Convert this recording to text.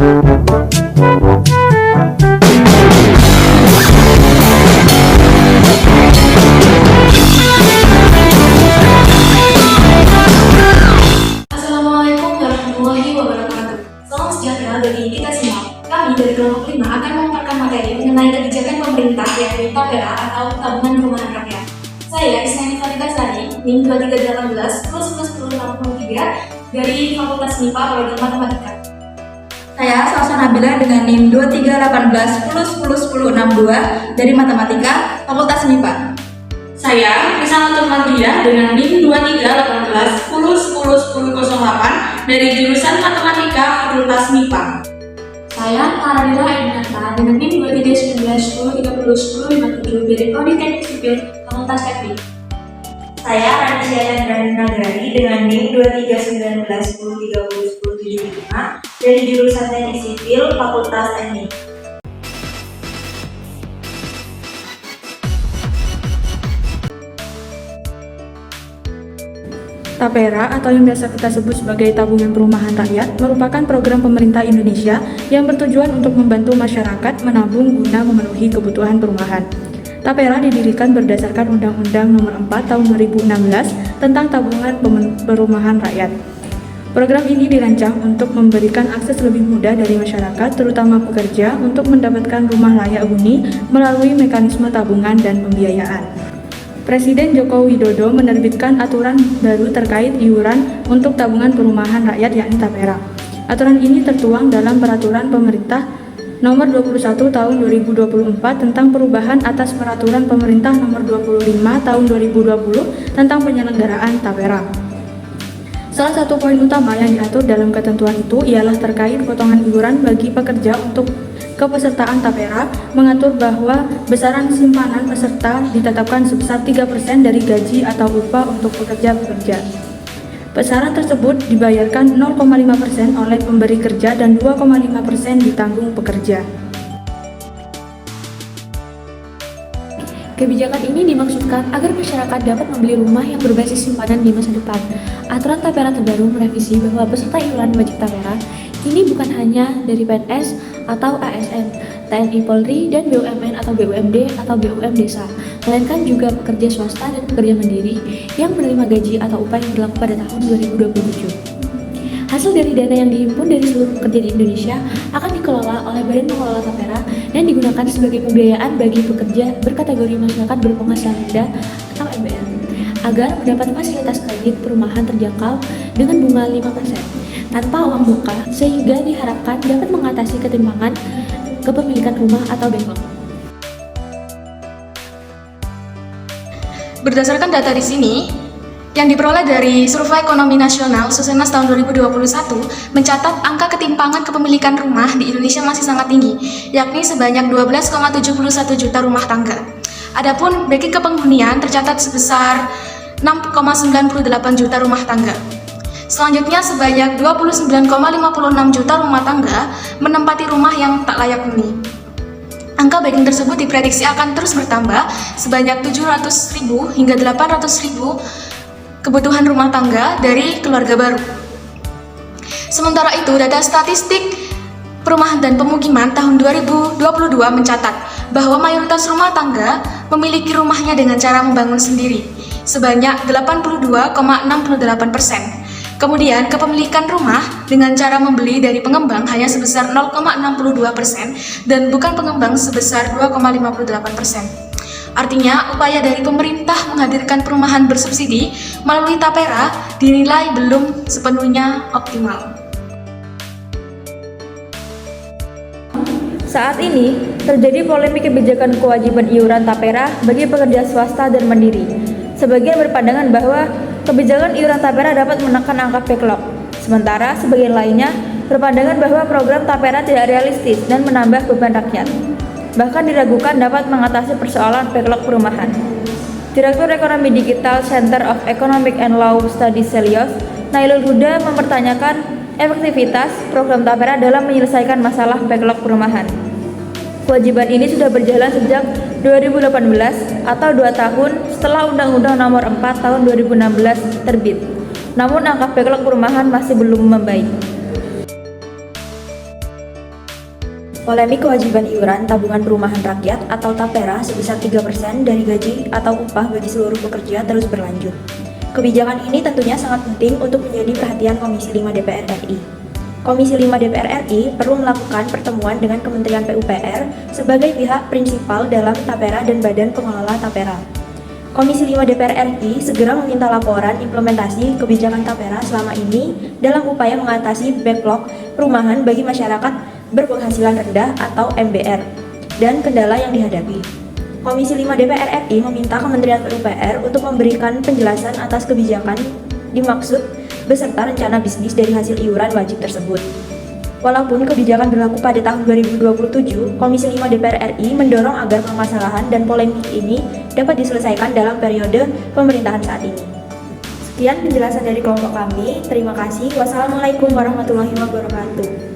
Assalamualaikum warahmatullahi wabarakatuh. Salam sejahtera bagi kita semua. Kami dari kelompok 5 akan memaparkan materi mengenai kebijakan pemerintah yakni TAPERA atau Tabungan Perumahan Rakyat. Saya Isnani Farida Sari, NIM 2318 plus 1063 dari Fakultas MIPA Program Matematika. Saya Salsa Nabila dengan NIM 2318 plus 1062 dari Matematika Fakultas MIPA. Saya Risalatul Mardiah dengan NIM 2318 1008 dari jurusan Matematika Fakultas MIPA. Saya Karadila Ednata dengan NIM 2319 1030 dari Politeknik Sipil Fakultas Teknik. Saya Ranisya Yandrani Nagari dengan NIM 2319 1030 1075 dari jurusan Teknik Sipil Fakultas Teknik. TAPERA atau yang biasa kita sebut sebagai Tabungan Perumahan Rakyat merupakan program pemerintah Indonesia yang bertujuan untuk membantu masyarakat menabung guna memenuhi kebutuhan perumahan. TAPERA didirikan berdasarkan Undang-Undang Nomor 4 Tahun 2016 tentang Tabungan Perumahan Rakyat. Program ini dirancang untuk memberikan akses lebih mudah dari masyarakat, terutama pekerja, untuk mendapatkan rumah layak huni melalui mekanisme tabungan dan pembiayaan. Presiden Joko Widodo menerbitkan aturan baru terkait iuran untuk tabungan perumahan rakyat yakni TAPERA. Aturan ini tertuang dalam Peraturan Pemerintah Nomor 21 Tahun 2024 tentang perubahan atas Peraturan Pemerintah Nomor 25 Tahun 2020 tentang penyelenggaraan TAPERA. Salah satu poin utama yang diatur dalam ketentuan itu ialah terkait potongan iuran bagi pekerja untuk kepesertaan TAPERA, mengatur bahwa besaran simpanan peserta ditetapkan sebesar 3% dari gaji atau upah untuk pekerja-pekerja. Besaran tersebut dibayarkan 0,5% oleh pemberi kerja dan 2,5% ditanggung pekerja. Kebijakan ini dimaksudkan agar masyarakat dapat membeli rumah yang berbasis simpanan di masa depan. Aturan TAPERA terbaru merevisi bahwa peserta iuran wajib TAPERA ini bukan hanya dari PNS atau ASN, TNI Polri, dan BUMN atau BUMD atau BUM Desa, melainkan juga pekerja swasta dan pekerja mandiri yang menerima gaji atau upah yang berlaku pada tahun 2027. Hasil dari dana yang dihimpun dari seluruh pekerja di Indonesia akan dikelola oleh Badan Pengelola TAPERA dan digunakan sebagai pembiayaan bagi pekerja berkategori masyarakat berpenghasilan rendah atau MBR, agar mendapat fasilitas kredit perumahan terjangkau dengan bunga 5% tanpa uang muka, sehingga diharapkan dapat mengatasi ketimpangan kepemilikan rumah atau bengkok. Berdasarkan data di sini, yang diperoleh dari Survei Ekonomi Nasional Susenas tahun 2021 mencatat angka ketimpangan kepemilikan rumah di Indonesia masih sangat tinggi, yakni sebanyak 12,71 juta rumah tangga. Adapun bagi kepenghunian tercatat sebesar 6,98 juta rumah tangga. Selanjutnya, sebanyak 29,56 juta rumah tangga menempati rumah yang tak layak huni. Angka backing tersebut diprediksi akan terus bertambah sebanyak 700.000 hingga 800.000 kebutuhan rumah tangga dari keluarga baru. Sementara itu, data statistik Perumahan dan Pemukiman tahun 2022 mencatat bahwa mayoritas rumah tangga memiliki rumahnya dengan cara membangun sendiri, sebanyak 82,68%. Kemudian, kepemilikan rumah dengan cara membeli dari pengembang hanya sebesar 0,62% dan bukan pengembang sebesar 2,58%. Artinya, upaya dari pemerintah menghadirkan perumahan bersubsidi melalui TAPERA dinilai belum sepenuhnya optimal. Saat ini, terjadi polemik kebijakan kewajiban iuran TAPERA bagi pekerja swasta dan mandiri. Sebagian berpandangan bahwa kebijakan iuran TAPERA dapat menekan angka backlog, sementara sebagian lainnya berpandangan bahwa program TAPERA tidak realistis dan menambah beban rakyat. Bahkan diragukan dapat mengatasi persoalan backlog perumahan. Direktur Ekonomi Digital Center of Economic and Law Studies Selios, Nailul Huda, mempertanyakan efektivitas program TAPERA dalam menyelesaikan masalah backlog perumahan. Kewajiban ini sudah berjalan sejak 2018 atau 2 tahun setelah Undang-Undang Nomor 4 Tahun 2016 terbit. Namun angka backlog perumahan masih belum membaik. Polemik kewajiban iuran tabungan perumahan rakyat atau TAPERA sebesar 3% dari gaji atau upah bagi seluruh pekerja terus berlanjut. Kebijakan ini tentunya sangat penting untuk menjadi perhatian Komisi 5 DPR RI. Komisi 5 DPR RI perlu melakukan pertemuan dengan Kementerian PUPR sebagai pihak prinsipal dalam TAPERA dan Badan Pengelola TAPERA. Komisi 5 DPR RI segera meminta laporan implementasi kebijakan TAPERA selama ini dalam upaya mengatasi backlog perumahan bagi masyarakat berpenghasilan rendah atau MBR dan kendala yang dihadapi. Komisi 5 DPR RI meminta Kementerian PUPR untuk memberikan penjelasan atas kebijakan dimaksud beserta rencana bisnis dari hasil iuran wajib tersebut. Walaupun kebijakan berlaku pada tahun 2027, Komisi 5 DPR RI mendorong agar permasalahan dan polemik ini dapat diselesaikan dalam periode pemerintahan saat ini. Sekian penjelasan dari kelompok kami. Terima kasih. Wassalamualaikum warahmatullahi wabarakatuh.